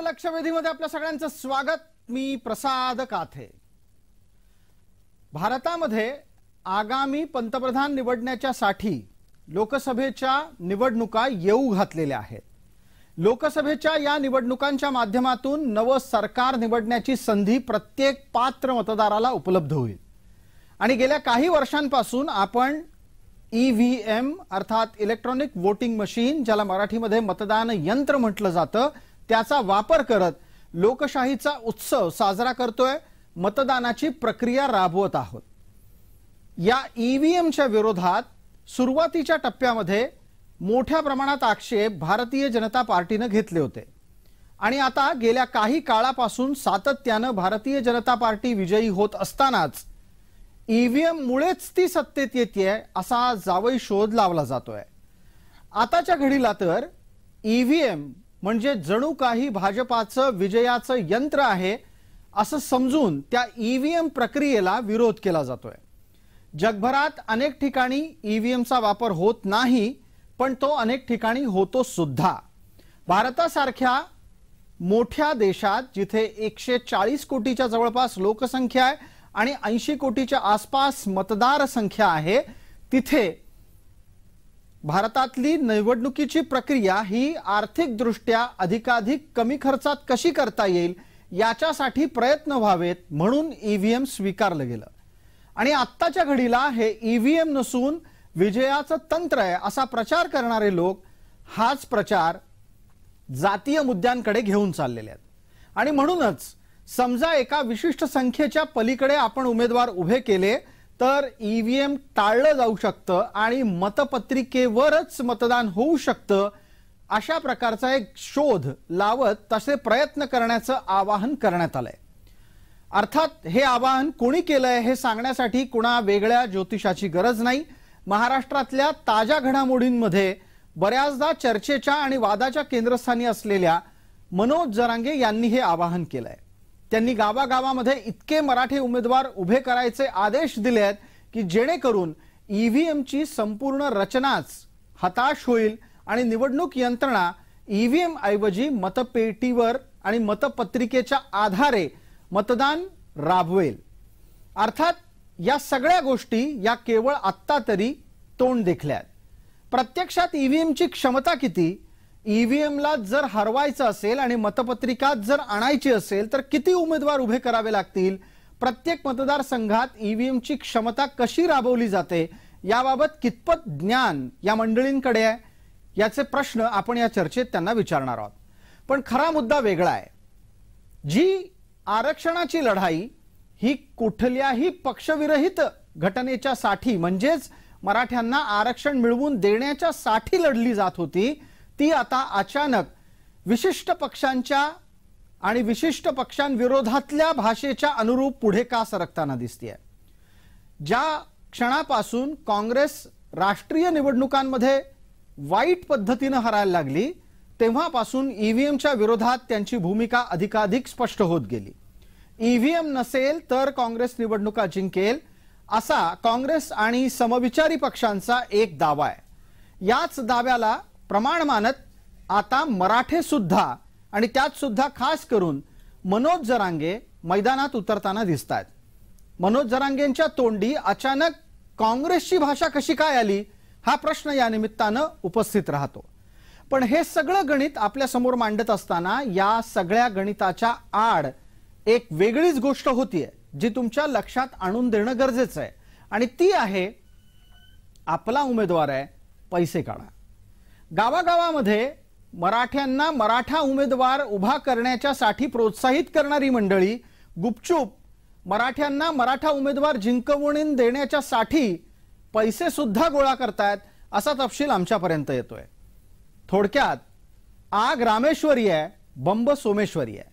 लक्षवेधीमध्ये आपल्या सगळ्यांचं स्वागत। मी प्रसाद काथे। भारतामध्ये आगामी पंतप्रधान निवडण्याच्या साठी लोकसभेच्या निवडणुका येऊ घातलेल्या आहेत। लोकसभेच्या या निवडणुकांच्या माध्यमातून नव सरकार निवडण्याची संधी प्रत्येक पात्र मतदाराला उपलब्ध होईल। आणि गेल्या काही वर्षांपासून आपण ईव्हीएम अर्थात इलेक्ट्रॉनिक वोटिंग मशीन, ज्याला मराठीमध्ये मतदान यंत्र म्हटलं जातं, त्याचा वापर करत लोकशाहीचा उत्सव साजरा करतोय, मतदानाची प्रक्रिया राबवत आहोत। या ईव्हीएमच्या विरोधात सुरुवातीच्या टप्प्यामध्ये मोठ्या प्रमाणात आक्षेप भारतीय जनता पार्टीने घेतले होते आणि आता गेल्या काही काळापासून सातत्याने भारतीय जनता पार्टी विजयी होत असतानाच ईव्हीएम मुळेच ती सत्तेत येतेय असा जावई शोध लावला जातोय। आताच्या घडीला तर ईव्हीएम म्हणजे जणू काही भाजपाचं विजयाचं यंत्र आहे असं समजून त्या ईव्हीएम प्रक्रियेला विरोध केला जातोय। जगभरात अनेक ठिकाणी ईव्हीएमचा वापर होत नाही, पण तो अनेक ठिकाणी होतो सुद्धा। भारतासारख्या मोठ्या देशात जिथे 140 कोटीच्या जवळपास लोकसंख्या आहे आणि 80 कोटीच्या आसपास मतदार संख्या आहे, तिथे भारतातली निवडणुकीची प्रक्रिया ही आर्थिकदृष्ट्या अधिकाधिक कमी खर्चात कशी करता येईल याच्यासाठी प्रयत्न व्हावेत म्हणून ईव्हीएम स्वीकारलं गेलं। आणि आत्ताच्या घडीला हे ईव्हीएम नसून विजयाचं तंत्र आहे असा प्रचार करणारे लोक हाच प्रचार जातीय मुद्द्यांकडे घेऊन चाललेले आहेत। आणि म्हणूनच समजा एका विशिष्ट संख्येच्या पलीकडे आपण उमेदवार उभे केले तर ईव्हीएम टाळलं जाऊ शकतं आणि मतपत्रिकेवरच मतदान होऊ शकतं, अशा प्रकारचा एक शोध लावत तसे प्रयत्न करण्याचं आवाहन करण्यात आलंय। अर्थात हे आवाहन कोणी केलंय हे सांगण्यासाठी कुणा वेगळ्या ज्योतिषाची गरज नाही। महाराष्ट्रातल्या ताज्या घडामोडींमध्ये बऱ्याचदा चर्चेच्या आणि वादाच्या केंद्रस्थानी असलेल्या मनोज जरांगे यांनी हे आवाहन केलंय। त्यांनी गावागावामध्ये इतके मराठी उमेदवार उभे करायचे आदेश दिले आहेत की जेणेकरून ईव्हीएमची संपूर्ण रचनाच हताश होईल आणि निवडणूक यंत्रणा ईव्हीएम ऐवजी मतपेटीवर आणि मतपत्रिकेच्या आधारे मतदान राबवेल। अर्थात या सगळ्या गोष्टी या केवळ आत्ता तरी तोंड देखल्या आहेत। प्रत्यक्षात ईव्हीएमची क्षमता किती, ईव्हीएमला जर हरवायचं असेल आणि मतपत्रिकात जर आणायची असेल तर किती उमेदवार उभे करावे लागतील, प्रत्येक मतदारसंघात ईव्हीएमची क्षमता कशी राबवली जाते याबाबत कितपत ज्ञान या मंडळींकडे आहे, याचे प्रश्न आपण या चर्चेत त्यांना विचारणार आहोत। पण खरा मुद्दा वेगळा आहे। जी आरक्षणाची लढाई ही कुठल्याही पक्षविरहित घटनेच्या साठी म्हणजेच मराठ्यांना आरक्षण मिळवून देण्याच्या साठी लढली जात होती, ती आता अचानक विशिष्ट पक्षांच्या आणि विशिष्ट पक्षांविरोधातल्या भाषेच्या अनुरूप पुढे का सरकताना दिसतेय। ज्या क्षणापासून काँग्रेस राष्ट्रीय निवडणुकांमध्ये वाईट पद्धतीने हरायला लागली तेव्हापासून ईव्हीएमच्या विरोधात त्यांची भूमिका अधिकाधिक स्पष्ट होत गेली। ईव्हीएम नसेल तर काँग्रेस निवडणुका जिंकेल असा काँग्रेस आणि समविचारी पक्षांचा एक दावा आहे। याच दाव्याला प्रमाण मानत आता मराठे सुद्धा आणि त्यात सुद्धा खास करून मनोज जरांगे मैदानात उतरताना दिसतात। मनोज जरांगेंच्या तोंडी अचानक काँग्रेसची भाषा कशी काय आली हा प्रश्न या निमित्तानं उपस्थित राहतो। पण हे सगळं गणित आपल्या समोर मांडत असताना या सगळ्या गणिताच्या आड एक वेगळीच गोष्ट होतीये जी तुमच्या लक्षात आणून देणं गरजेचं आहे आणि ती आहे आपला उमेदवार आहे, पैसे काढा। गावागावामध्ये मराठ्यांना मराठा उमेदवार उभा करण्याच्यासाठी प्रोत्साहित करणारी मंडळी गुपचूप मराठ्यांना मराठा उमेदवार जिंकवून देण्याच्यासाठी पैसे सुद्धा गोळा करतायत असा तपशील आमच्यापर्यंत येतोय। थोडक्यात आग रामेश्वरी आहे, बंब सोमेश्वरी आहे।